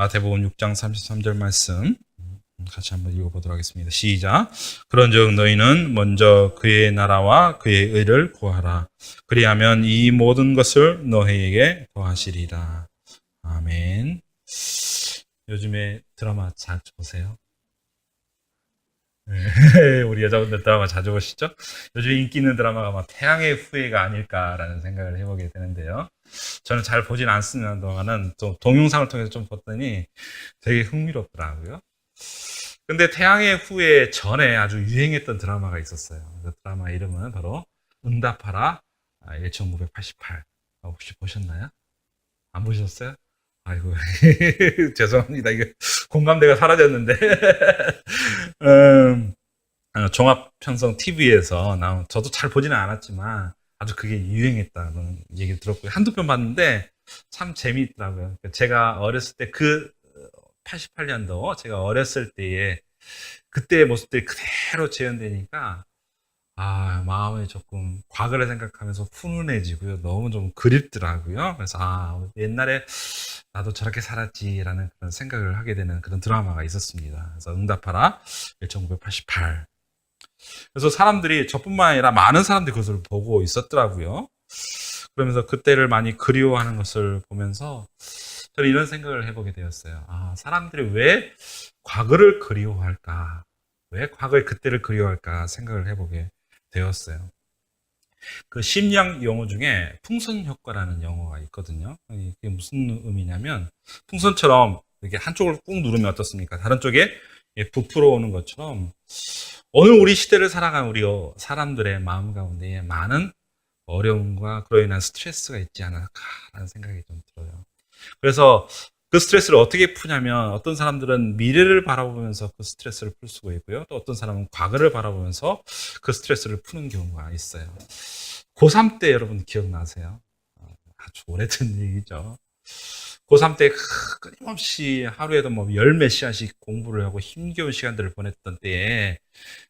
마태복음 6장 33절 말씀 같이 한번 읽어보도록 하겠습니다. 시작. 그런즉 너희는 먼저 그의 나라와 그의 의를 구하라. 그리하면 이 모든 것을 너희에게 더하시리라. 아멘. 요즘에 드라마 자주 보세요? 네, 우리 여자분들 드라마 자주 보시죠? 요즘 인기 있는 드라마가 막 태양의 후예가 아닐까라는 생각을 해보게 되는데요. 저는 잘 보진 않습니다. 동안은 좀 동영상을 통해서 좀 봤더니 되게 흥미롭더라고요. 근데 태양의 후예 전에 아주 유행했던 드라마가 있었어요. 그 드라마 이름은 바로 응답하라 1988. 혹시 보셨나요? 안 보셨어요? 아이고, 죄송합니다. 이게 공감대가 사라졌는데. 음, 종합편성 TV에서 나온, 저도 잘 보지는 않았지만 아주 그게 유행했다는 얘기를 들었고요. 한두 편 봤는데 참 재미있더라고요. 제가 어렸을 때 88년도 제가 어렸을 때에 그때의 모습들이 그대로 재현되니까 마음이 조금 과거를 생각하면서 훈훈해지고요. 너무 좀 그립더라고요. 그래서 옛날에 나도 저렇게 살았지라는 그런 생각을 하게 되는 그런 드라마가 있었습니다. 그래서 응답하라 1988. 그래서 사람들이 저뿐만 아니라 많은 사람들이 그것을 보고 있었더라고요. 그러면서 그때를 많이 그리워하는 것을 보면서 저는 이런 생각을 해보게 되었어요. 사람들이 왜 과거를 그리워할까? 왜 과거의 그때를 그리워할까 생각을 해보게 되었어요. 그 심리학 용어 중에 풍선 효과라는 용어가 있거든요. 이게 무슨 의미냐면 풍선처럼 이렇게 한쪽을 꾹 누르면 어떻습니까? 다른 쪽에 부풀어 오는 것처럼 오늘 우리 시대를 살아가는 우리 사람들의 마음 가운데 많은 어려움과 그로 인한 스트레스가 있지 않을까라는 생각이 좀 들어요. 그래서 그 스트레스를 어떻게 푸냐면 어떤 사람들은 미래를 바라보면서 그 스트레스를 풀 수가 있고요. 또 어떤 사람은 과거를 바라보면서 그 스트레스를 푸는 경우가 있어요. 고3 때 여러분 기억나세요? 아주 오래된 얘기죠. 고3 때 끊임없이 하루에도 뭐 열 몇 시간씩 공부를 하고 힘겨운 시간들을 보냈던 때에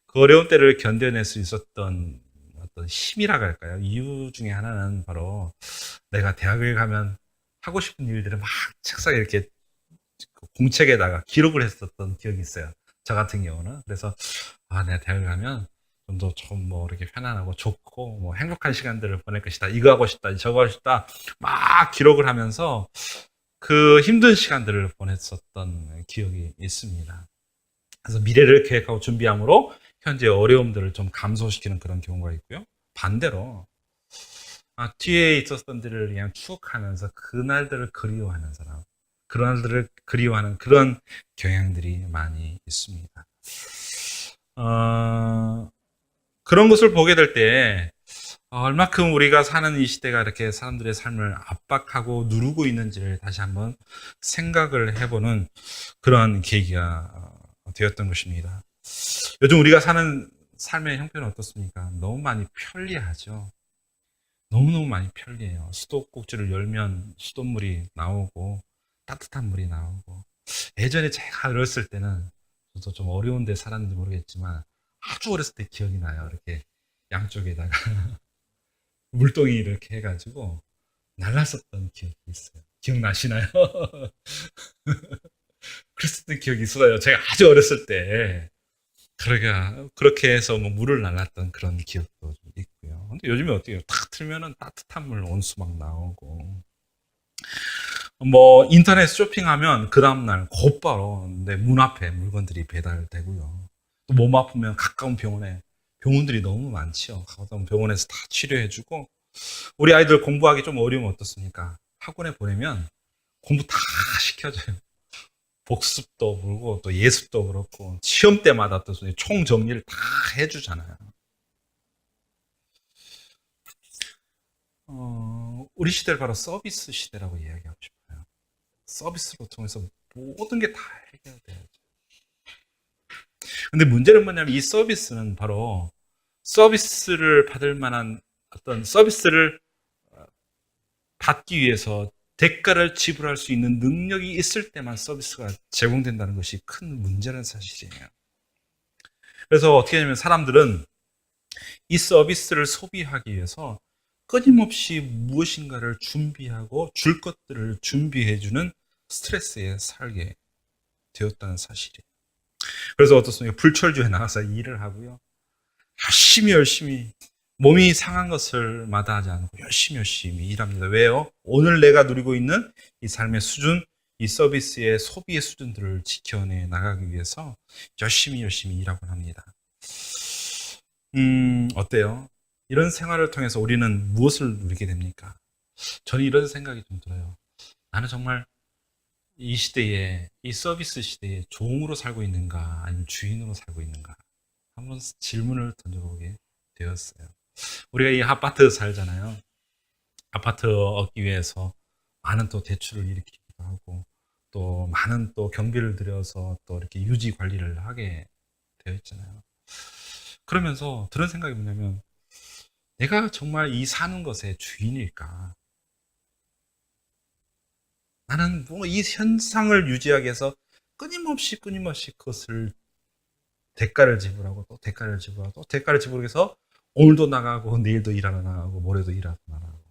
그 어려운 때를 견뎌낼 수 있었던 어떤 힘이라고 할까요? 이유 중에 하나는 바로 내가 대학을 가면 하고 싶은 일들을 막 책상에 이렇게 공책에다가 기록을 했었던 기억이 있어요. 저 같은 경우는. 그래서, 내가 대학을 가면 좀 더 좀 뭐 이렇게 편안하고 좋고 뭐 행복한 시간들을 보낼 것이다. 이거 하고 싶다. 저거 하고 싶다. 막 기록을 하면서 그 힘든 시간들을 보냈었던 기억이 있습니다. 그래서 미래를 계획하고 준비함으로 현재 어려움들을 좀 감소시키는 그런 경우가 있고요. 반대로 뒤에 있었던 들을 그냥 추억하면서 그날들을 그리워하는 사람, 그날들을 그리워하는 그런 경향들이 많이 있습니다. 그런 것을 보게 될 때, 얼마큼 우리가 사는 이 시대가 이렇게 사람들의 삶을 압박하고 누르고 있는지를 다시 한번 생각을 해보는 그런 계기가 되었던 것입니다. 요즘 우리가 사는 삶의 형편은 어떻습니까? 너무 많이 편리하죠. 너무너무 많이 편리해요. 수도꼭지를 열면 수돗물이 나오고 따뜻한 물이 나오고 예전에 제가 어렸을 때는 저도 좀 어려운 데 살았는지 모르겠지만 아주 어렸을 때 기억이 나요. 이렇게 양쪽에다가 물동이 이렇게 해가지고 날랐었던 기억이 있어요. 기억나시나요? 그랬었던 기억이 있어요. 제가 아주 어렸을 때 그렇게 해서 뭐 물을 날랐던 그런 기억도 좀 있고요. 근데 요즘에 어떻게 해요? 탁 틀면은 따뜻한 물 온수 막 나오고 뭐 인터넷 쇼핑하면 그 다음날 곧바로 내 문 앞에 물건들이 배달되고요. 또 몸 아프면 가까운 병원들이 너무 많지요. 가까운 병원에서 다 치료해주고 우리 아이들 공부하기 좀 어려우면 어떻습니까? 학원에 보내면 공부 다 시켜줘요. 복습도 그렇고 또 예습도 그렇고 시험 때마다 또 총 정리를 다 해주잖아요. 우리 시대를 바로 서비스 시대라고 이야기하고 싶어요. 서비스로 통해서 모든 게 다 해결돼야죠. 근데 문제는 뭐냐면 이 서비스는 바로 서비스를 받을 만한 어떤 서비스를 받기 위해서 대가를 지불할 수 있는 능력이 있을 때만 서비스가 제공된다는 것이 큰 문제라는 사실이에요. 그래서 어떻게 하냐면 사람들은 이 서비스를 소비하기 위해서 끊임없이 무엇인가를 준비하고 줄 것들을 준비해주는 스트레스에 살게 되었다는 사실이에요. 그래서 어떻습니까? 불철주에 나가서 일을 하고요. 열심히 몸이 상한 것을 마다하지 않고 열심히 일합니다. 왜요? 오늘 내가 누리고 있는 이 삶의 수준, 이 서비스의 소비의 수준들을 지켜내 나가기 위해서 열심히 일하곤 합니다. 어때요? 이런 생활을 통해서 우리는 무엇을 누리게 됩니까? 저는 이런 생각이 좀 들어요. 나는 정말 이 시대에, 이 서비스 시대에 종으로 살고 있는가, 아니면 주인으로 살고 있는가? 한번 질문을 던져보게 되었어요. 우리가 이 아파트 살잖아요. 아파트 얻기 위해서 많은 또 대출을 일으키기도 하고, 또 많은 또 경비를 들여서 또 이렇게 유지 관리를 하게 되어 있잖아요. 그러면서 들은 생각이 뭐냐면, 내가 정말 이 사는 것의 주인일까? 나는 뭐 이 현상을 유지하기 위해서 끊임없이 그것을 대가를 지불하고 또 대가를 지불하고 또 대가를 지불하기 위해서 오늘도 나가고 내일도 일하러 나가고 모레도 일하러 나가고.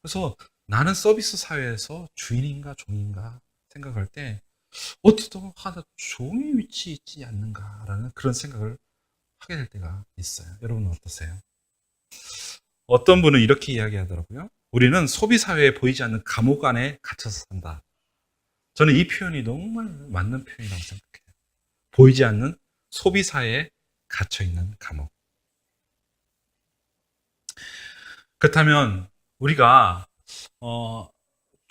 그래서 나는 서비스 사회에서 주인인가 종인가 생각할 때 어떻게 하다 종의 위치에 있지 않는가라는 그런 생각을 하게 될 때가 있어요. 여러분은 어떠세요? 어떤 분은 이렇게 이야기하더라고요. 우리는 소비 사회에 보이지 않는 감옥 안에 갇혀서 산다. 저는 이 표현이 정말 맞는 표현이라고 생각해요. 보이지 않는 소비 사회에 갇혀 있는 감옥. 그렇다면 우리가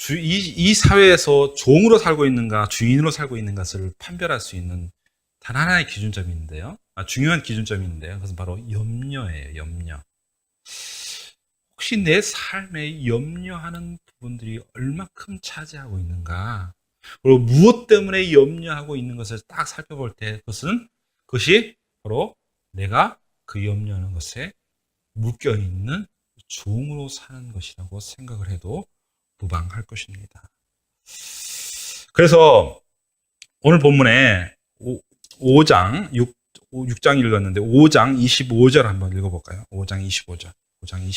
이 사회에서 종으로 살고 있는가 주인으로 살고 있는 것을 판별할 수 있는 단 하나의 기준점이 있는데요. 중요한 기준점이 있는데요. 그것은 바로 염려예요. 염려. 혹시 내 삶에 염려하는 부분들이 얼마큼 차지하고 있는가? 그리고 무엇 때문에 염려하고 있는 것을 딱 살펴볼 때 그것이 바로 내가 그 염려하는 것에 묶여있는 종으로 사는 것이라고 생각을 해도 무방할 것입니다. 그래서 오늘 본문에 5장 6장 읽었는데 5장 25절 한번 읽어볼까요? 5장 25절 6장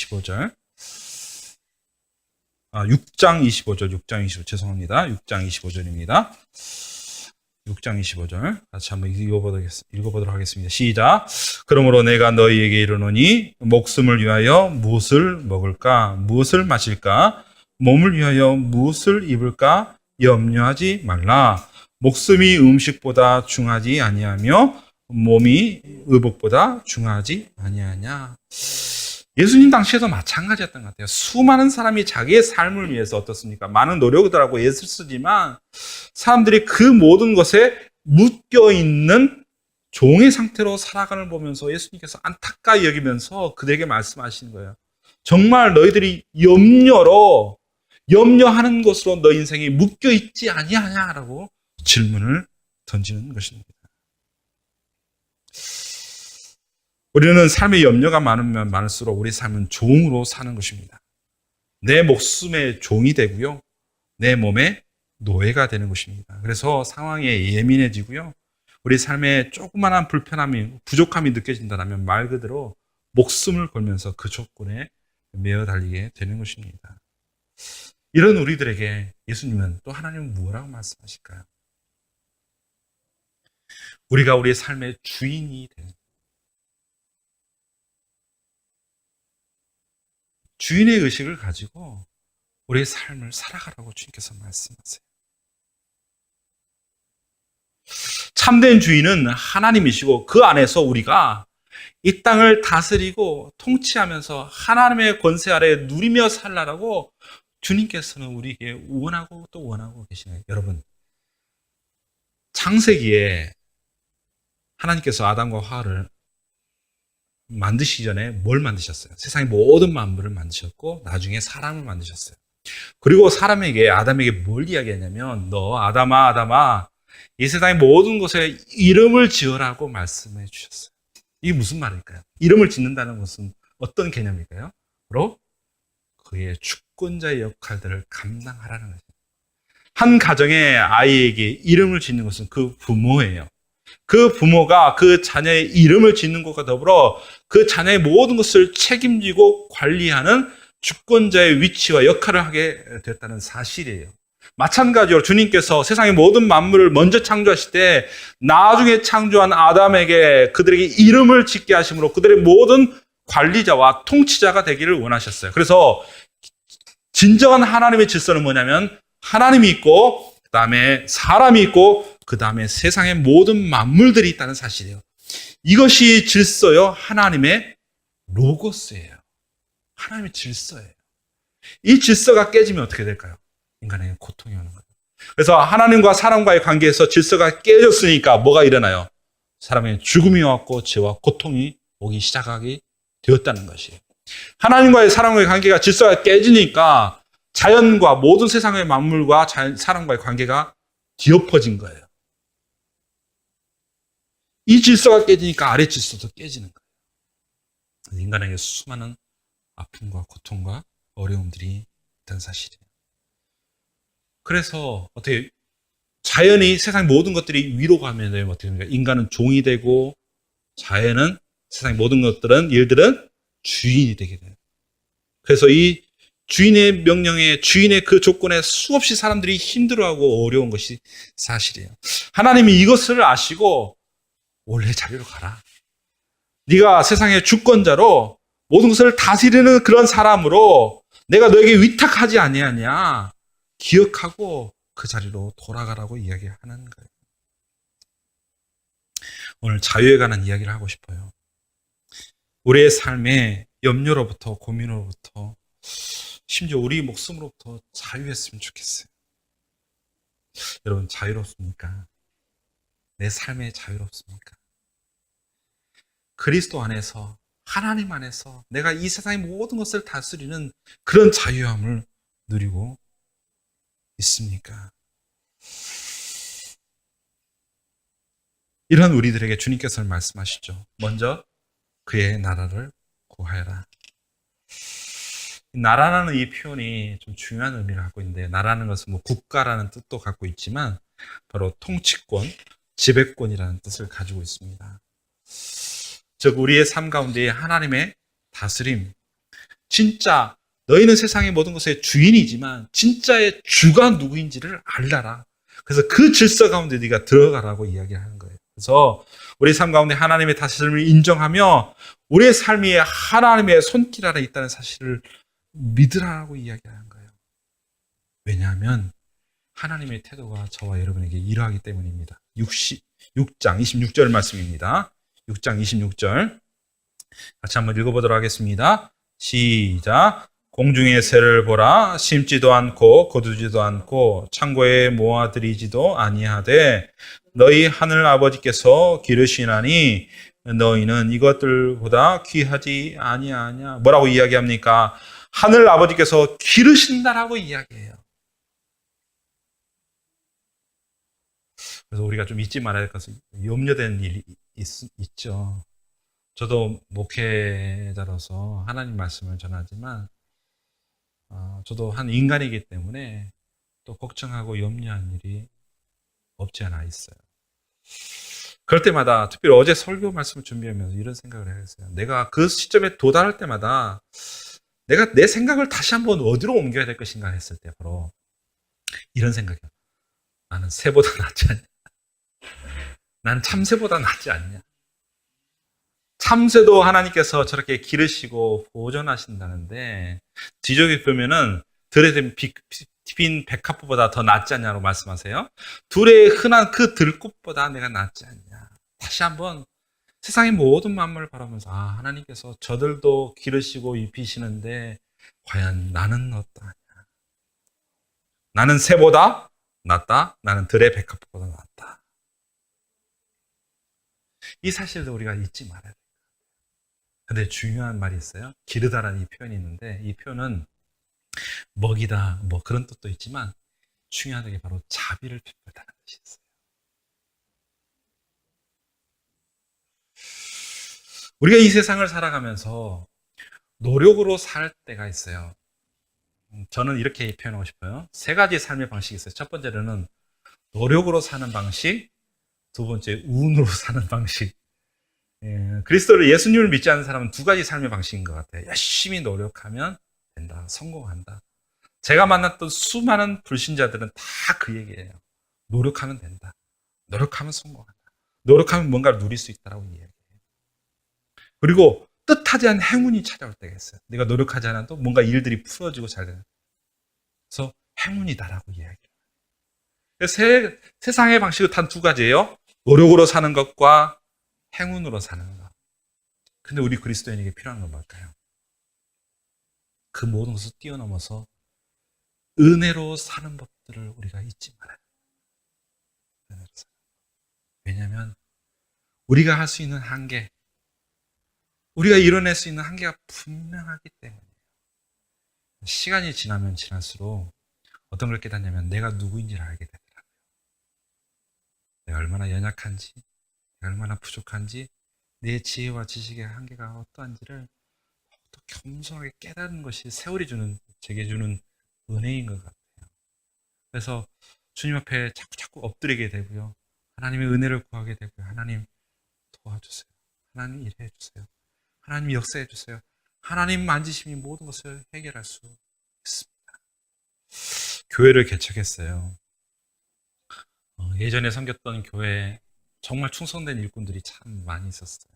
25절 죄송합니다. 6장 25절입니다. 6장 25절 같이 한번 읽어보도록 하겠습니다. 시작. 그러므로 내가 너희에게 이르노니 목숨을 위하여 무엇을 먹을까 무엇을 마실까 몸을 위하여 무엇을 입을까 염려하지 말라. 목숨이 음식보다 중하지 아니하며 몸이 의복보다 중하지 아니하냐. 예수님 당시에도 마찬가지였던 것 같아요. 수많은 사람이 자기의 삶을 위해서 어떻습니까? 많은 노력을 하고 애를 쓰지만 사람들이 그 모든 것에 묶여있는 종의 상태로 살아가는 보면서 예수님께서 안타까이 여기면서 그들에게 말씀하시는 거예요. 정말 너희들이 염려하는 것으로 너 인생이 묶여있지 아니하냐라고 질문을 던지는 것입니다. 우리는 삶의 염려가 많으면 많을수록 우리 삶은 종으로 사는 것입니다. 내 목숨의 종이 되고요. 내 몸의 노예가 되는 것입니다. 그래서 상황에 예민해지고요. 우리 삶에 조그마한 불편함이, 부족함이 느껴진다면 말 그대로 목숨을 걸면서 그 조건에 매어 달리게 되는 것입니다. 이런 우리들에게 예수님은 또 하나님은 뭐라고 말씀하실까요? 우리가 우리의 삶의 주인이 되는 주인의 의식을 가지고 우리의 삶을 살아가라고 주님께서 말씀하세요. 참된 주인은 하나님이시고 그 안에서 우리가 이 땅을 다스리고 통치하면서 하나님의 권세 아래 누리며 살라라고 주님께서는 우리에게 원하고 또 원하고 계시네요. 여러분, 창세기에 하나님께서 아담과 하와를 만드시기 전에 뭘 만드셨어요? 세상의 모든 만물을 만드셨고 나중에 사람을 만드셨어요. 그리고 아담에게 뭘 이야기하냐면 너 아담아 이 세상의 모든 것에 이름을 지어라고 말씀해 주셨어요. 이게 무슨 말일까요? 이름을 짓는다는 것은 어떤 개념일까요? 바로 그의 주권자의 역할들을 감당하라는 거죠. 한 가정의 아이에게 이름을 짓는 것은 그 부모예요. 그 부모가 그 자녀의 이름을 짓는 것과 더불어 그 자녀의 모든 것을 책임지고 관리하는 주권자의 위치와 역할을 하게 됐다는 사실이에요. 마찬가지로 주님께서 세상의 모든 만물을 먼저 창조하실 때 나중에 창조한 아담에게 그들에게 이름을 짓게 하심으로 그들의 모든 관리자와 통치자가 되기를 원하셨어요. 그래서 진정한 하나님의 질서는 뭐냐면 하나님이 있고 그 다음에 사람이 있고 그 다음에 세상의 모든 만물들이 있다는 사실이에요. 이것이 질서요. 하나님의 로고스예요. 하나님의 질서예요. 이 질서가 깨지면 어떻게 될까요? 인간에게 고통이 오는 거예요. 그래서 하나님과 사람과의 관계에서 질서가 깨졌으니까 뭐가 일어나요? 사람에게 죽음이 왔고 죄와 고통이 오기 시작하게 되었다는 것이에요. 하나님과의 사람과의 관계가 질서가 깨지니까 자연과 모든 세상의 만물과 사람과의 관계가 뒤엎어진 거예요. 이 질서가 깨지니까 아래 질서도 깨지는 거예요. 인간에게 수많은 아픔과 고통과 어려움들이 있다는 사실이에요. 그래서 어떻게 자연이 세상 모든 것들이 위로 가면 어떻게 됩니까? 인간은 종이 되고 자연은 세상 모든 것들은 일들은 주인이 되게 돼요. 그래서 이 주인의 명령에 주인의 그 조건에 수없이 사람들이 힘들어하고 어려운 것이 사실이에요. 하나님이 이것을 아시고 원래 자리로 가라. 네가 세상의 주권자로 모든 것을 다스리는 그런 사람으로 내가 너에게 위탁하지 아니하냐. 기억하고 그 자리로 돌아가라고 이야기하는 거예요. 오늘 자유에 관한 이야기를 하고 싶어요. 우리의 삶에 염려로부터 고민으로부터 심지어 우리 목숨으로부터 자유했으면 좋겠어요. 여러분 자유롭습니까? 내 삶에 자유롭습니까? 그리스도 안에서 하나님 안에서 내가 이 세상의 모든 것을 다스리는 그런 자유함을 누리고 있습니까? 이런 우리들에게 주님께서는 말씀하시죠. 먼저 그의 나라를 구하여라. 나라라는 이 표현이 좀 중요한 의미를 갖고 있는데 나라는 것은 뭐 국가라는 뜻도 갖고 있지만 바로 통치권, 지배권이라는 뜻을 가지고 있습니다. 즉 우리의 삶 가운데 하나님의 다스림, 진짜 너희는 세상의 모든 것의 주인이지만 진짜의 주가 누구인지를 알라라. 그래서 그 질서 가운데 네가 들어가라고 이야기하는 거예요. 그래서 우리 삶 가운데 하나님의 다스림을 인정하며 우리의 삶이 하나님의 손길 아래 있다는 사실을 믿으라고 이야기하는 거예요. 왜냐하면 하나님의 태도가 저와 여러분에게 이러하기 때문입니다. 6장 26절 말씀입니다. 6장 26절 같이 한번 읽어보도록 하겠습니다. 시작. 공중의 새를 보라. 심지도 않고 거두지도 않고 창고에 모아들이지도 아니하되 너희 하늘 아버지께서 기르시나니 너희는 이것들보다 귀하지 아니하냐. 뭐라고 이야기합니까? 하늘 아버지께서 기르신다라고 이야기해요. 그래서 우리가 좀 잊지 말아야 될 것은 염려되는 일이 있죠. 저도 목회자로서 하나님 말씀을 전하지만 저도 한 인간이기 때문에 또 걱정하고 염려한 일이 없지 않아 있어요. 그럴 때마다 특별히 어제 설교 말씀을 준비하면서 이런 생각을 했어요. 내가 그 시점에 도달할 때마다 내가 내 생각을 다시 한번 어디로 옮겨야 될 것인가 했을 때 바로 이런 생각이야. 나는 새보다 낫지 않냐? 나는 참새보다 낫지 않냐? 참새도 하나님께서 저렇게 기르시고 보존하신다는데 뒤쪽에 보면은 들에 핀 백합보다 더 낫지 않냐고 말씀하세요. 둘의 흔한 그 들꽃보다 내가 낫지 않냐. 다시 한번 세상의 모든 만물을 바라보면서 하나님께서 저들도 기르시고 입히시는데 과연 나는 어떠하냐. 나는 새보다 낫다. 나는 들의 백합보다 낫다. 이 사실도 우리가 잊지 말아야 돼요. 근데 중요한 말이 있어요. 기르다라는 이 표현이 있는데 이 표현은 먹이다 뭐 그런 뜻도 있지만 중요한 게 바로 자비를 베풀다는 뜻이 있어요. 우리가 이 세상을 살아가면서 노력으로 살 때가 있어요. 저는 이렇게 표현하고 싶어요. 세 가지 삶의 방식이 있어요. 첫 번째로는 노력으로 사는 방식, 두 번째 운으로 사는 방식. 그리스도를 예수님을 믿지 않는 사람은 두 가지 삶의 방식인 것 같아요. 열심히 노력하면 된다, 성공한다. 제가 만났던 수많은 불신자들은 다 그 얘기예요. 노력하면 된다. 노력하면 성공한다. 노력하면 뭔가를 누릴 수 있다라고 이야기해요. 그리고 뜻하지 않은 행운이 찾아올 때가 있어요. 내가 노력하지 않아도 뭔가 일들이 풀어지고 잘 되는. 그래서 행운이다라고 이야기해요. 세상의 방식은 단 두 가지예요. 노력으로 사는 것과 행운으로 사는 것. 근데 우리 그리스도인에게 필요한 건 뭘까요? 그 모든 것을 뛰어넘어서 은혜로 사는 법들을 우리가 잊지 말아요. 왜냐하면 우리가 할 수 있는 한계, 우리가 이뤄낼 수 있는 한계가 분명하기 때문이에요. 시간이 지나면 지날수록 어떤 걸 깨닫냐면 내가 누구인지를 알게 되더라고요. 내가 얼마나 연약한지, 내가 얼마나 부족한지, 내 지혜와 지식의 한계가 어떠한지를 더 겸손하게 깨닫는 것이 세월이 주는, 제게 주는 은혜인 것 같아요. 그래서 주님 앞에 자꾸 엎드리게 되고요. 하나님의 은혜를 구하게 되고요. 하나님 도와주세요. 하나님 일해 주세요. 하나님 역사해 주세요. 하나님 만지심이 모든 것을 해결할 수 있습니다. 교회를 개척했어요. 예전에 섬겼던 교회에 정말 충성된 일꾼들이 참 많이 있었어요.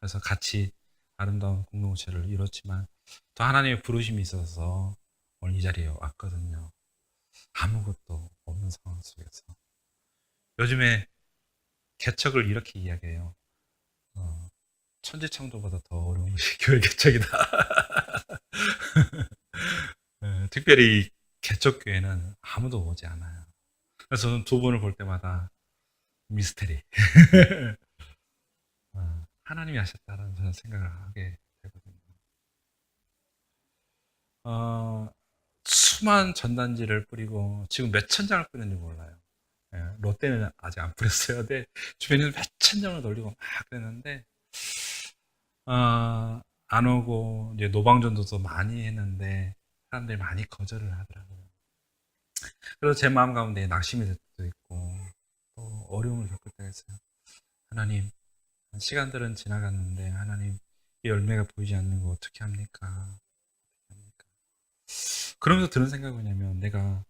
그래서 같이 아름다운 공동체를 이뤘지만 또 하나님의 부르심이 있어서 오늘 이 자리에 왔거든요. 아무것도 없는 상황 속에서. 요즘에 개척을 이렇게 이야기해요. 천지창조보다 더 어려운 것이 교회 개척이다. 특별히 개척교회는 아무도 오지 않아요. 그래서 저는 두 분을 볼 때마다 미스테리. 하나님이 하셨다는 저는 생각을 하게 되거든요. 수많은 전단지를 뿌리고 지금 몇천 장을 뿌렸는지 몰라요. 롯데는 아직 안 뿌렸어요. 근데 주변에는 몇천 장을 돌리고 막 그랬는데 안 오고 이제 노방전도도 많이 했는데 사람들이 많이 거절을 하더라고요. 그래서 제 마음 가운데 낙심이 될 때도 있고 또 어려움을 겪을 때가 있어요. 하나님, 시간들은 지나갔는데 하나님 이 열매가 보이지 않는 거 어떻게 합니까? 그러면서 드는 생각이 뭐냐면 내가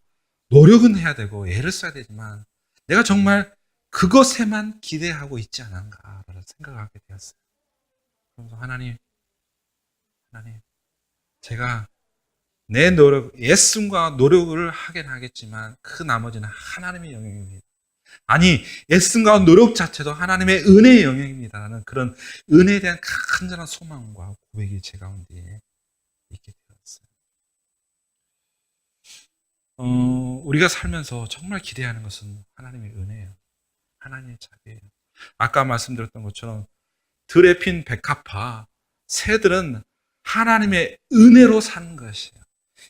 노력은 해야 되고 애를 써야 되지만 내가 정말 그것에만 기대하고 있지 않은가라는 생각을 하게 되었어요. 그래서 하나님, 제가 내 노력, 애씀과 노력을 하긴 하겠지만 그 나머지는 하나님의 영역입니다. 아니, 애씀과 노력 자체도 하나님의 은혜의 영역입니다라는 그런 은혜에 대한 간절한 소망과 고백이 제 가운데 있게 되었어요. 우리가 살면서 정말 기대하는 것은 하나님의 은혜예요. 하나님의 자비예요. 아까 말씀드렸던 것처럼 들에 핀 백합화, 새들은 하나님의 은혜로 사는 것이에요.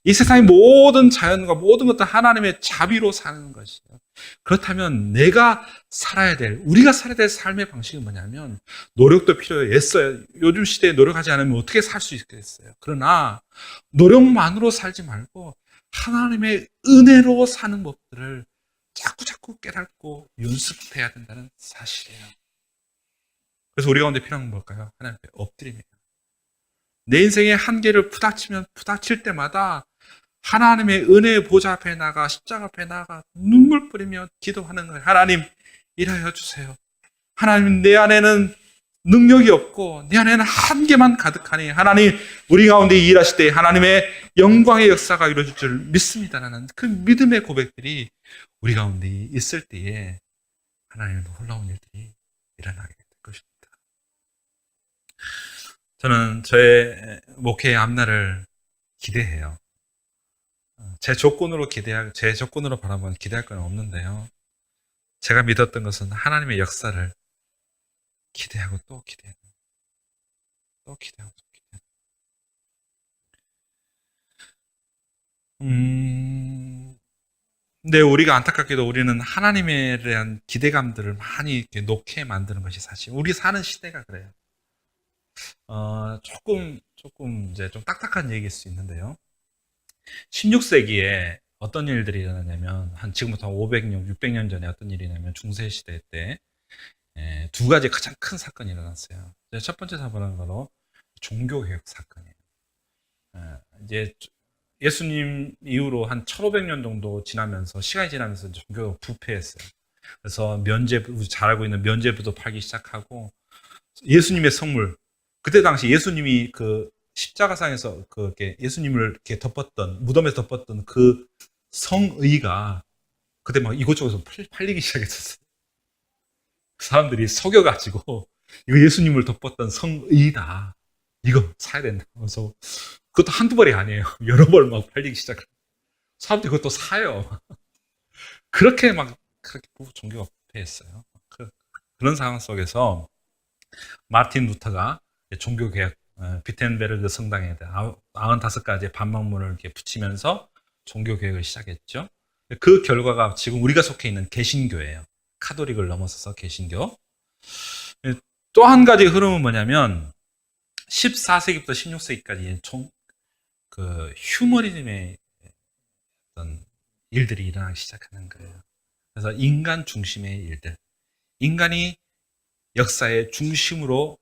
이 세상의 모든 자연과 모든 것도 하나님의 자비로 사는 것이에요. 그렇다면 내가 살아야 될, 우리가 살아야 될 삶의 방식은 뭐냐면 노력도 필요해요. 애써요. 요즘 시대에 노력하지 않으면 어떻게 살 수 있겠어요. 그러나 노력만으로 살지 말고 하나님의 은혜로 사는 법들을 자꾸 깨닫고 연습해야 된다는 사실이에요. 그래서 우리 가운데 필요한 건 뭘까요? 하나님 앞에 엎드립니다. 내 인생의 한계를 부닥칠 때마다 하나님의 은혜의 보좌 앞에 나가 십자가 앞에 나가 눈물 뿌리며 기도하는 거예요. 하나님 일하여 주세요. 하나님 내 안에는 능력이 없고 내 안에는 한계만 가득하니 하나님 우리 가운데 일하실 때 하나님의 영광의 역사가 이루어질 줄 믿습니다라는 그 믿음의 고백들이 우리 가운데 있을 때에 하나님의 놀라운 일들이 일어나게 될 것입니다. 저는 저의 목회의 앞날을 기대해요. 제 조건으로 바라보면 기대할 건 없는데요. 제가 믿었던 것은 하나님의 역사를 기대하고 또 기대하고 또 기대하고 또 기대하고. 근데 우리가 안타깝게도 우리는 하나님에 대한 기대감들을 많이 이렇게 놓게 만드는 것이 사실 우리 사는 시대가 그래요. 조금 이제 좀 딱딱한 얘기일 수 있는데요. 16세기에 어떤 일들이 일어나냐면 지금부터 500년, 600년 전에 어떤 일이 있냐면 중세 시대 때 두 가지 가장 큰 사건이 일어났어요. 첫 번째 사건은 바로 종교개혁 사건이에요. 이제 예수님 이후로 한 1500년 정도 지나면서, 시간이 지나면서 종교가 부패했어요. 그래서 우리 잘 알고 있는 면죄부도 팔기 시작하고, 예수님의 성물, 그때 당시 예수님이 그 십자가상에서 그렇게 예수님을 이렇게 덮었던, 무덤에 덮었던 그 성의가 그때 막 이곳저곳에서 팔리기 시작했었어요. 사람들이 속여가지고 이거 예수님을 덮었던 성의다, 이거 사야 된다. 그래서 그것도 한두 벌이 아니에요. 여러 벌 막 팔리기 시작해요. 사람들이 그것도 사요. 그렇게 막 그렇게 종교가 부패했어요. 그런 상황 속에서 마틴 루터가 종교개혁, 비텐베르그 성당에 95가지의 반박문을 이렇게 붙이면서 종교개혁을 시작했죠. 그 결과가 지금 우리가 속해 있는 개신교예요. 카톨릭을 넘어서서 개신교. 또 한 가지 흐름은 뭐냐면 14세기부터 16세기까지 그 휴머니즘의 어떤 일들이 일어나기 시작하는 거예요. 그래서 인간 중심의 일들, 인간이 역사의 중심으로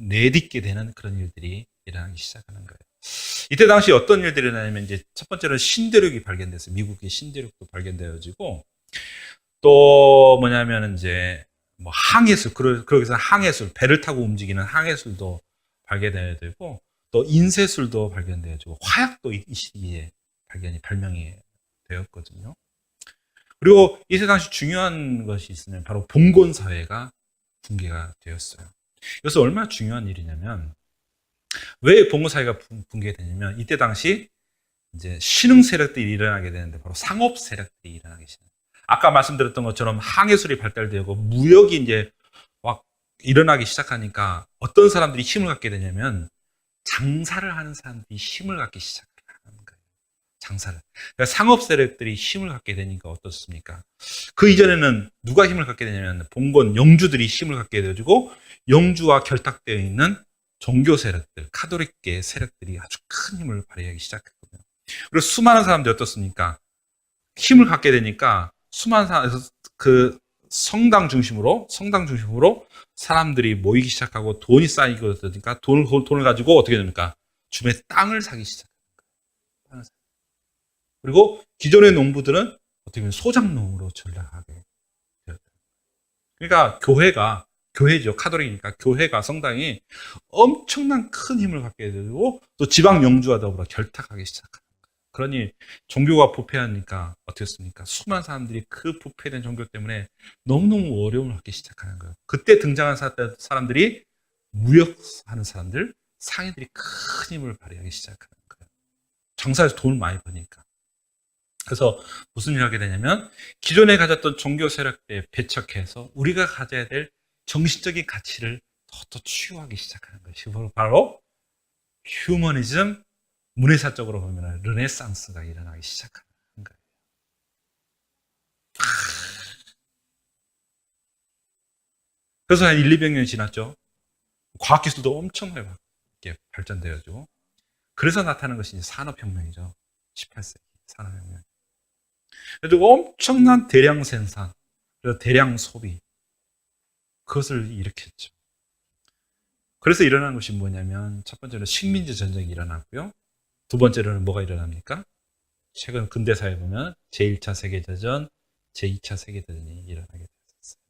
내딛게 되는 그런 일들이 일어나기 시작하는 거예요. 이때 당시 어떤 일들이 일어나냐면, 이제 첫 번째로는 신대륙이 발견됐어요. 미국의 신대륙도 발견되어지고, 또 뭐냐면 이제 뭐 항해술, 그러기서 항해술, 배를 타고 움직이는 항해술도 발견되어야 되고, 또 인쇄술도 발견되어지고, 화약도 이 시기에 발명이 되었거든요. 그리고 이때 당시 중요한 것이 있으면 바로 봉건 사회가 붕괴가 되었어요. 이것은 얼마나 중요한 일이냐면, 왜 봉건 사회가 붕괴되냐면, 이때 당시 이제 신흥 세력들이 일어나게 되는데, 바로 상업 세력들이 일어나게 되는. 아까 말씀드렸던 것처럼 항해술이 발달되고 무역이 이제 막 일어나기 시작하니까 어떤 사람들이 힘을 갖게 되냐면, 장사를 하는 사람들이 힘을 갖기 시작하는 거예요. 장사를. 그러니까 상업 세력들이 힘을 갖게 되니까 어떻습니까? 그 이전에는 누가 힘을 갖게 되냐면, 봉건 영주들이 힘을 갖게 되어지고, 영주와 결탁되어 있는 종교 세력들, 카톨릭계 세력들이 아주 큰 힘을 발휘하기 시작했거든요. 그리고 수많은 사람들이 어떻습니까? 힘을 갖게 되니까 수많은 사람에서 그 성당 중심으로 사람들이 모이기 시작하고 돈이 쌓이고 그러니까 돈을 가지고 어떻게 됩니까? 주변에 땅을 사기 시작합니다. 그리고 기존의 농부들은 어떻게 보면 소작농으로 전락하게 되었다. 그러니까 교회죠. 카톨릭이니까 교회가, 성당이 엄청난 큰 힘을 갖게 되고, 또 지방 영주와 더불어 결탁하기 시작합니다. 그러니 종교가 부패하니까 어떻게 했습니까? 수많은 사람들이 그 부패된 종교 때문에 너무너무 어려움을 갖기 시작하는 거예요. 그때 등장한 사람들이 무역하는 사람들, 상인들이 큰 힘을 발휘하기 시작하는 거예요. 장사에서 돈을 많이 버니까. 그래서 무슨 일을 하게 되냐면, 기존에 가졌던 종교 세력들에 배척해서 우리가 가져야 될 정신적인 가치를 더 치유하기 시작하는 것이 바로 휴머니즘, 문해사적으로 보면 르네상스가 일어나기 시작하는 거예요. 그래서 한 200년 지났죠. 과학기술도 엄청나게 발전되어지고, 그래서 나타난 것이 산업혁명이죠. 18세기 산업혁명. 그래서 엄청난 대량 생산, 그래서 대량 소비, 그것을 일으켰죠. 그래서 일어난 것이 뭐냐면, 첫 번째로 식민지 전쟁이 일어났고요. 두 번째로는 뭐가 일어납니까? 최근 근대사에 보면 제1차 세계대전, 제2차 세계대전이 일어나게 됐었어요.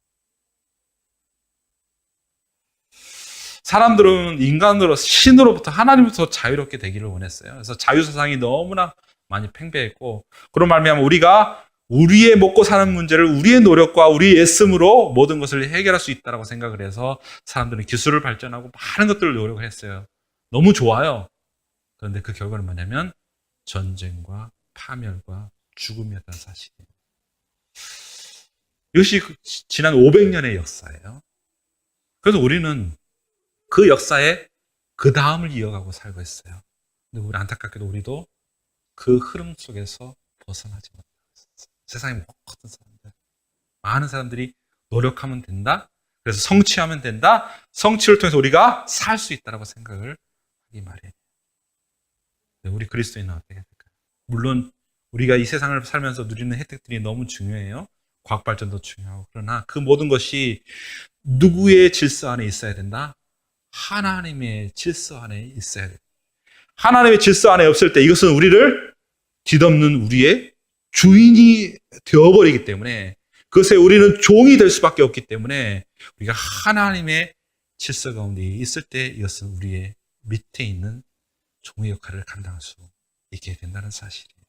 사람들은 인간으로, 신으로부터, 하나님부터 자유롭게 되기를 원했어요. 그래서 자유사상이 너무나 많이 팽배했고, 그런 말미암아 우리가 우리의 먹고 사는 문제를 우리의 노력과 우리의 애씀으로 모든 것을 해결할 수 있다고 생각을 해서 사람들은 기술을 발전하고 많은 것들을 노력을 했어요. 너무 좋아요. 그런데 그 결과는 뭐냐면 전쟁과 파멸과 죽음이었다는 사실이에요. 이것이 지난 500년의 역사예요. 그래서 우리는 그 역사에 그 다음을 이어가고 살고 있어요. 근데 우리 안타깝게도 우리도 그 흐름 속에서 벗어나지 못하고 있어요. 세상의 모든 사람들, 많은 사람들이 노력하면 된다. 그래서 성취하면 된다. 성취를 통해서 우리가 살 수 있다고 생각을 하기 마련이에요. 우리 그리스도인은 어떻게 될까요? 물론 우리가 이 세상을 살면서 누리는 혜택들이 너무 중요해요. 과학 발전도 중요하고, 그러나 그 모든 것이 누구의 질서 안에 있어야 된다? 하나님의 질서 안에 있어야 된다. 하나님의 질서 안에 없을 때 이것은 우리를 뒤덮는 우리의 주인이 되어버리기 때문에, 그것에 우리는 종이 될 수밖에 없기 때문에, 우리가 하나님의 질서 가운데 있을 때 이것은 우리의 밑에 있는 종의 역할을 감당할 수 있게 된다는 사실이에요.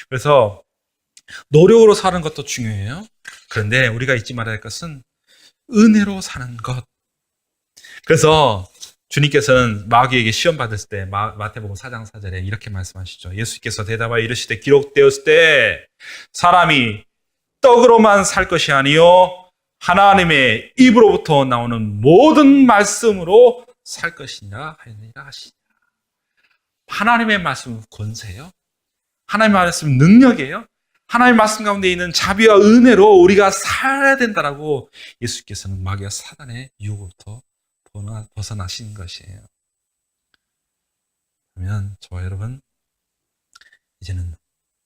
그래서 노력으로 사는 것도 중요해요. 그런데 우리가 잊지 말아야 할 것은 은혜로 사는 것. 그래서 주님께서는 마귀에게 시험 받았을 때 마태복음 4장 4절에 이렇게 말씀하시죠. 예수께서 대답하여 이르시되 기록되었을 때 사람이 떡으로만 살 것이 아니요 하나님의 입으로부터 나오는 모든 말씀으로 살 것이니라 하였느니라 하시니라. 하나님의 말씀은 권세예요. 하나님의 말씀은 능력이에요. 하나님의 말씀 가운데 있는 자비와 은혜로 우리가 살아야 된다라고 예수께서는 마귀와 사단의 유혹으로부터 벗어나신 것이에요. 그러면 저와 여러분, 이제는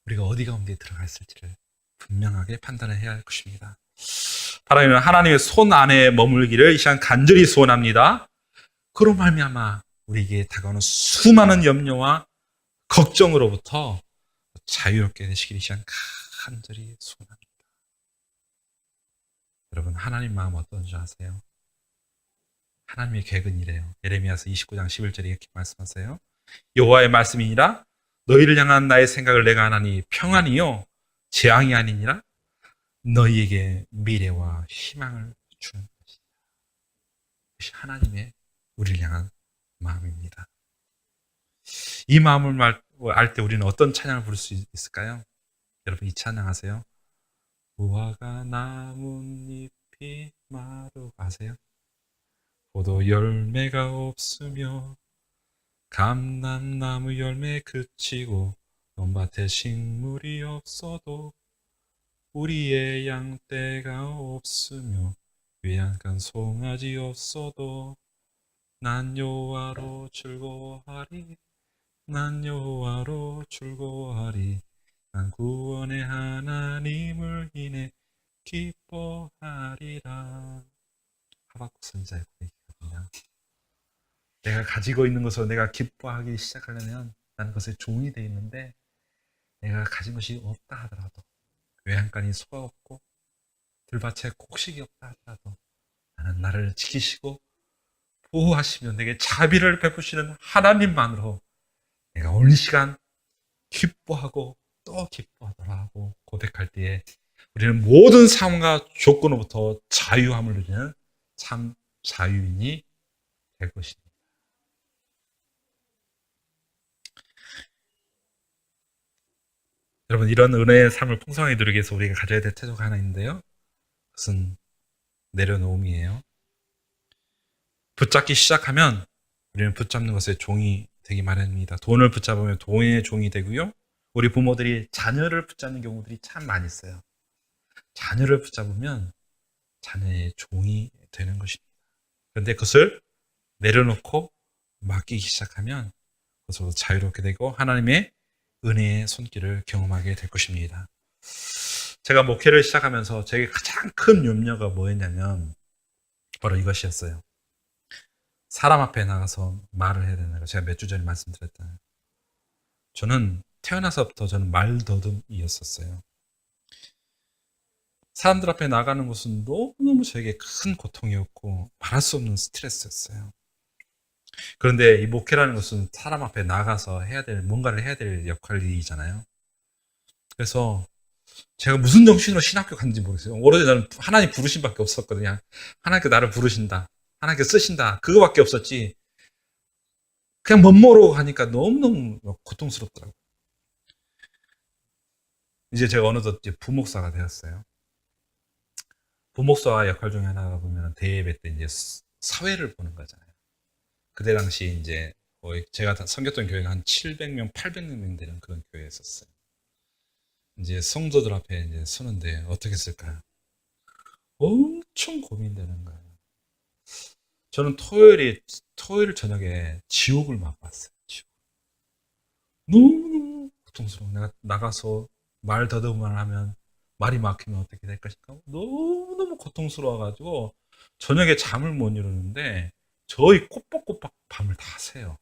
우리가 어디 가운데 들어가 있을지를 분명하게 판단을 해야 할 것입니다. 하나님은 하나님의 손 안에 머물기를 이 시간 간절히 소원합니다. 그로 말미암아 우리에게 다가오는 수많은 염려와 걱정으로부터 자유롭게 되시길 이 시간 간절히 소원합니다. 여러분, 하나님 마음 어떤지 아세요? 하나님의 계획은 이래요. 예레미야서 29장 11절에 이렇게 말씀하세요. 여호와의 말씀이니라 너희를 향한 나의 생각을 내가 하나니 평안이요 재앙이 아니니라 너희에게 미래와 희망을 주는 것이다. 이것이 하나님의 우리를 향한 마음입니다. 이 마음을 알 때 우리는 어떤 찬양을 부를 수 있을까요? 여러분, 이 찬양 아세요? 무화과 나뭇잎이 마르고 아세요? 포도 열매가 없으며 감람나무 열매 그치고 논밭에 식물이 없어도 우리의 양떼가 없으며 외양간 송아지 없어도 난 여호와로 즐거워하리 난 여호와로 즐거워하리 난 구원의 하나님을 인해 기뻐하리라. 하박국 선지자의 고백이거든요. 내가 가지고 있는 것으로 내가 기뻐하기 시작하려면 나는 그것에 종이 되어 있는데 내가 가진 것이 없다 하더라도 외양간이 소가 없고 들밭에 곡식이 없다 하더라도 나는 나를 지키시고 보호하시며 내게 자비를 베푸시는 하나님만으로 내가 오늘 시간 기뻐하고 또 기뻐하더라고 고백할 때에 우리는 모든 상황과 조건으로부터 자유함을 누리는 참 자유인이 될 것입니다. 여러분, 이런 은혜의 삶을 풍성하게 누리기 위해서 우리가 가져야 될 태도가 하나 있는데요. 그것은 내려놓음이에요. 붙잡기 시작하면 우리는 붙잡는 것에 종이 되기 마련입니다. 돈을 붙잡으면 돈의 종이 되고요. 우리 부모들이 자녀를 붙잡는 경우들이 참 많이 있어요. 자녀를 붙잡으면 자녀의 종이 되는 것입니다. 그런데 그것을 내려놓고 맡기기 시작하면 그것으로 자유롭게 되고 하나님의 은혜의 손길을 경험하게 될 것입니다. 제가 목회를 시작하면서 제게 가장 큰 염려가 뭐였냐면 바로 이것이었어요. 사람 앞에 나가서 말을 해야 되는 거. 제가 몇 주 전에 말씀드렸잖아요. 저는 태어나서부터 저는 말더듬이었었어요. 사람들 앞에 나가는 것은 너무너무 저에게 큰 고통이었고 말할 수 없는 스트레스였어요. 그런데 이 목회라는 것은 사람 앞에 나가서 해야 될, 뭔가를 해야 될 역할이잖아요. 그래서 제가 무슨 정신으로 신학교 갔는지 모르겠어요. 오로지 나는 하나님 부르심밖에 없었거든요. 하나님께 나를 부르신다. 하나님께 쓰신다. 그거밖에 없었지. 그냥 멋모르고 가니까 너무너무 고통스럽더라고요. 이제 제가 어느덧 이제 부목사가 되었어요. 부목사 역할 중에 하나가 보면 대예배 때 이제 사회를 보는 거잖아요. 그때 당시 이제 거의 제가 섬겼던 교회가 한 700명, 800명 되는 그런 교회였었어요. 이제 성도들 앞에 이제 서는데 어떻게 쓸까요? 엄청 고민되는 거예요. 저는 토요일 저녁에 지옥을 맛봤어요. 지옥. 너무너무 고통스러워. 내가 나가서 말 더듬을 하면 말이 막히면 어떻게 될 것인가? 너무너무 고통스러워가지고 저녁에 잠을 못 이루는데 저희 꼬박꼬박 밤을 다 새요.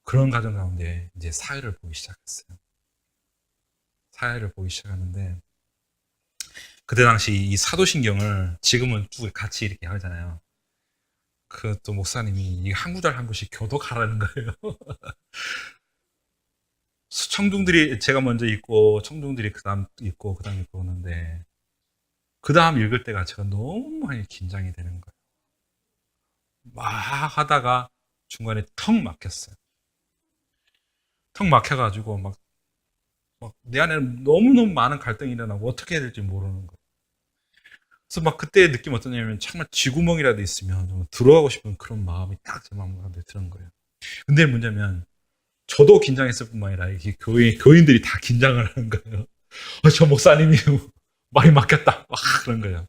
그런 가정 가운데 이제 사회를 보기 시작했어요. 사회를 보기 시작하는데 그때 당시 이 사도신경을 지금은 쭉 같이 이렇게 하잖아요. 그 또 목사님이 이 한 구절 한 구씩 교독하라는 거예요. 청중들이 제가 먼저 읽고 청중들이 그다음 읽고 그다음 읽고 오는데 그다음 읽을 때가 제가 너무 많이 긴장이 되는 거예요. 막 하다가 중간에 턱 막혔어요. 턱 막혀가지고 막 내 안에 너무너무 많은 갈등이 일어나고 어떻게 해야 될지 모르는 거예요. 그래서 막 그때 느낌 어떠냐면 정말 쥐구멍이라도 있으면 좀 들어가고 싶은 그런 마음이 딱 제 마음 가운데 드는 거예요. 근데 문제면 저도 긴장했을 뿐만 아니라 이게 교인들이 다 긴장을 하는 거예요. 저 목사님이 말이 막혔다. 막 그런 거예요.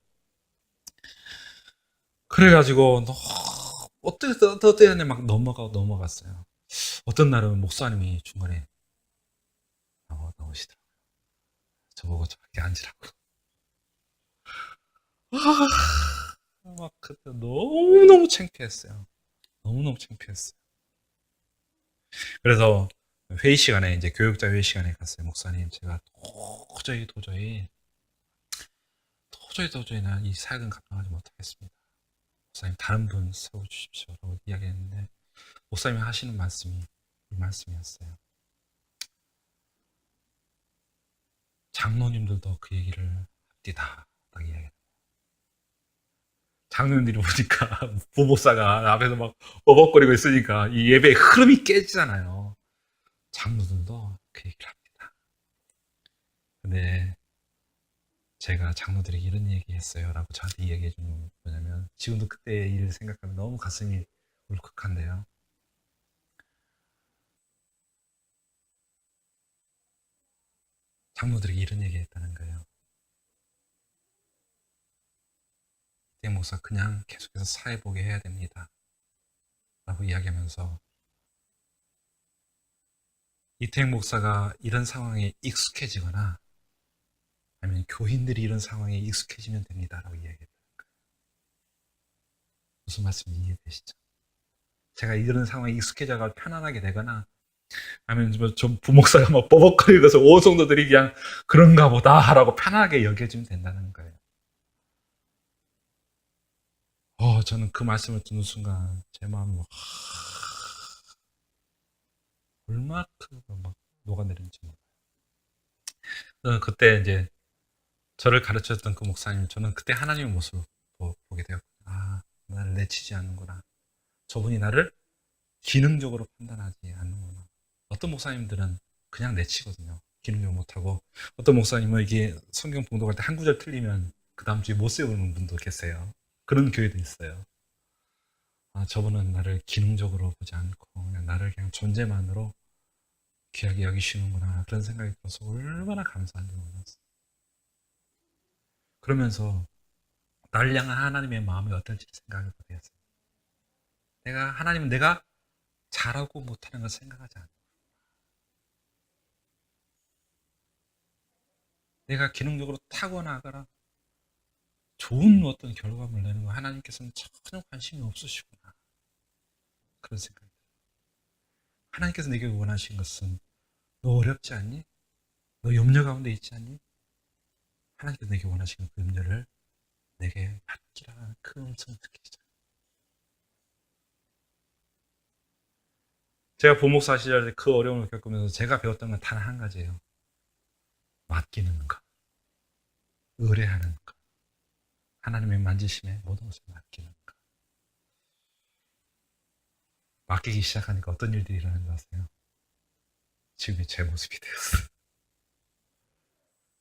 그래가지고 어떻게 하냐 막 넘어갔어요. 어떤 날은 목사님이 중간에 나오시더라고요. 저보고 저렇게 앉으라고. 막 그때 너무너무 창피했어요. 너무너무 창피했어요. 그래서 회의 시간에 이제 교육자 회의 시간에 갔어요. 목사님, 제가 도저히 난 이 사역은 감당하지 못하겠습니다. 목사님 다른 분 세워주십시오라고 이야기했는데 목사님이 하시는 말씀이 이 말씀이었어요. 장로님들도 그 얘기를 합디다. 딱 이야기했어요. 장로님들이 보니까 부목사가 앞에서 막 버벅거리고 있으니까 이 예배의 흐름이 깨지잖아요. 장로들도 그 얘기를 합니다. 근데 제가 장로들에게 이런 얘기 했어요 라고 저한테 이야기해 준 건 뭐냐면 지금도 그때의 일을 생각하면 너무 가슴이 울컥한데요. 장로들에게 이런 얘기 했다는 거예요. 이태 목사 그냥 계속해서 사회보게 해야 됩니다 라고 이야기하면서 이태행 목사가 이런 상황에 익숙해지거나 아니면 교인들이 이런 상황에 익숙해지면 됩니다라고 이야기했다는 거예요. 무슨 말씀인지 이해되시죠? 제가 이런 상황에 익숙해져가 편안하게 되거나 아니면 좀 부목사가 막 버벅거리면서 온 성도들이 그냥 그런가 보다라고 편하게 여겨지면 된다는 거예요. 저는 그 말씀을 듣는 순간 제 마음이 얼마큼 막 녹아내리는지 몰라요. 저는 그때 이제 저를 가르쳤던 그 목사님, 저는 그때 하나님의 모습을 보게 되었고, 나를 내치지 않는구나. 저분이 나를 기능적으로 판단하지 않는구나. 어떤 목사님들은 그냥 내치거든요. 기능적으로 못하고. 어떤 목사님은 이게 성경 봉독할 때 한 구절 틀리면 그 다음 주에 못 세우는 분도 계세요. 그런 교회도 있어요. 저분은 나를 기능적으로 보지 않고 그냥 나를 그냥 존재만으로 귀하게 여기시는구나. 그런 생각이 들어서 얼마나 감사한지 몰랐어요. 그러면서 나를 향한 하나님의 마음이 어떨지 생각을 못했어요. 하나님은 내가 잘하고 못하는 걸 생각하지 않아요. 내가 기능적으로 타고나거나 좋은 어떤 결과물을 내는 거 하나님께서는 전혀 관심이 없으시구나. 그런 생각이 들어요. 하나님께서 내게 원하신 것은 너 어렵지 않니? 너 염려 가운데 있지 않니? 하나님께서 내게 원하시는 그 염려를 내게 맡기라는 그 음성을 듣기 시작해요. 제가 부목사 시절에 그 어려움을 겪으면서 제가 배웠던 건 단 한 가지예요. 맡기는 것, 의뢰하는 것, 하나님의 만지심에 모든 것을 맡기는 것. 맡기기 시작하니까 어떤 일들이 일어나는 줄 아세요? 지금의 제 모습이 되었어요.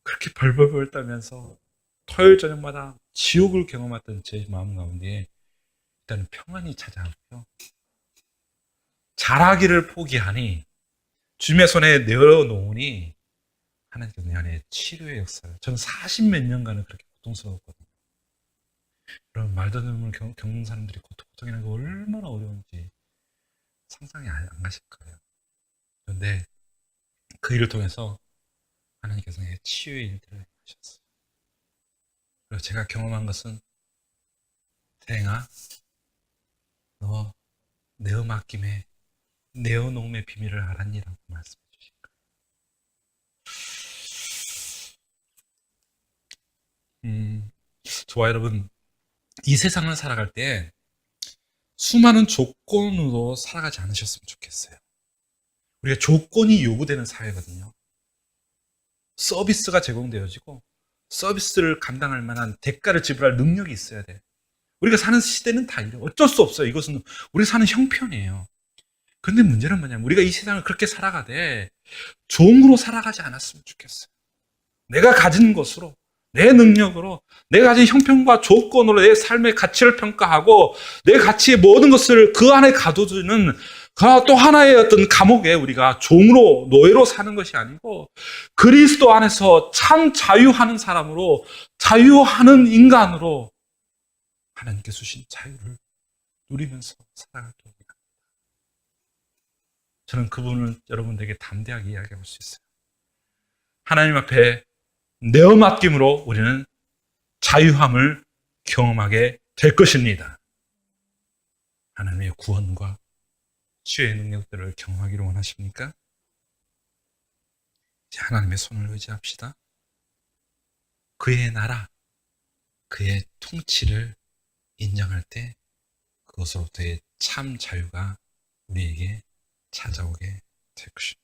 그렇게 벌벌벌 떨면서 토요일 저녁마다 지옥을 경험했던 제 마음 가운데 일단 평안이 찾아왔고요. 잘하기를 포기하니 주님의 손에 내어놓으니 하나님께서 내 안에 치료의 역사를 저는 40몇 년간은 그렇게 고통스러웠거든요. 그런 말도 안 되는 겪는 사람들이 고통이라는 게 얼마나 어려운지 상상이 안 가실 거예요. 그런데 그 일을 통해서 하나님께서 내 치유의 일들을 하셨어요. 그리고 제가 경험한 것은 태행아 너 내 맡김에 네오놈의 비밀을 알았니라고 말씀해 주신 거예요. 좋아 여러분, 이 세상을 살아갈 때 수많은 조건으로 살아가지 않으셨으면 좋겠어요. 우리가 조건이 요구되는 사회거든요. 서비스가 제공되어지고 서비스를 감당할 만한 대가를 지불할 능력이 있어야 돼. 우리가 사는 시대는 다 이래. 어쩔 수 없어요. 이것은 우리가 사는 형편이에요. 근데 문제는 뭐냐면 우리가 이 세상을 그렇게 살아가되 종으로 살아가지 않았으면 좋겠어요. 내가 가진 것으로, 내 능력으로, 내가 가진 형편과 조건으로 내 삶의 가치를 평가하고 내 가치의 모든 것을 그 안에 가둬두는 또 하나의 어떤 감옥에 우리가 종으로, 노예로 사는 것이 아니고 그리스도 안에서 참 자유하는 사람으로, 자유하는 인간으로 하나님께 주신 자유를 누리면서 살아갈 때 저는 그분을 여러분들에게 담대하게 이야기할 수 있어요. 하나님 앞에 내어 맡김으로 우리는 자유함을 경험하게 될 것입니다. 하나님의 구원과 치유의 능력들을 경험하기를 원하십니까? 이제 하나님의 손을 의지합시다. 그의 나라, 그의 통치를 인정할 때 그것으로부터의 참 자유가 우리에게 찾아오게 될 것입니다.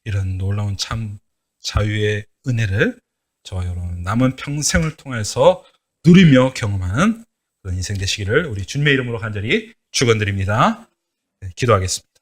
이런 놀라운 참 자유의 은혜를 저와 여러분 남은 평생을 통해서 누리며 경험하는 그런 인생 되시기를 우리 주님의 이름으로 간절히 축원드립니다. 기도하겠습니다.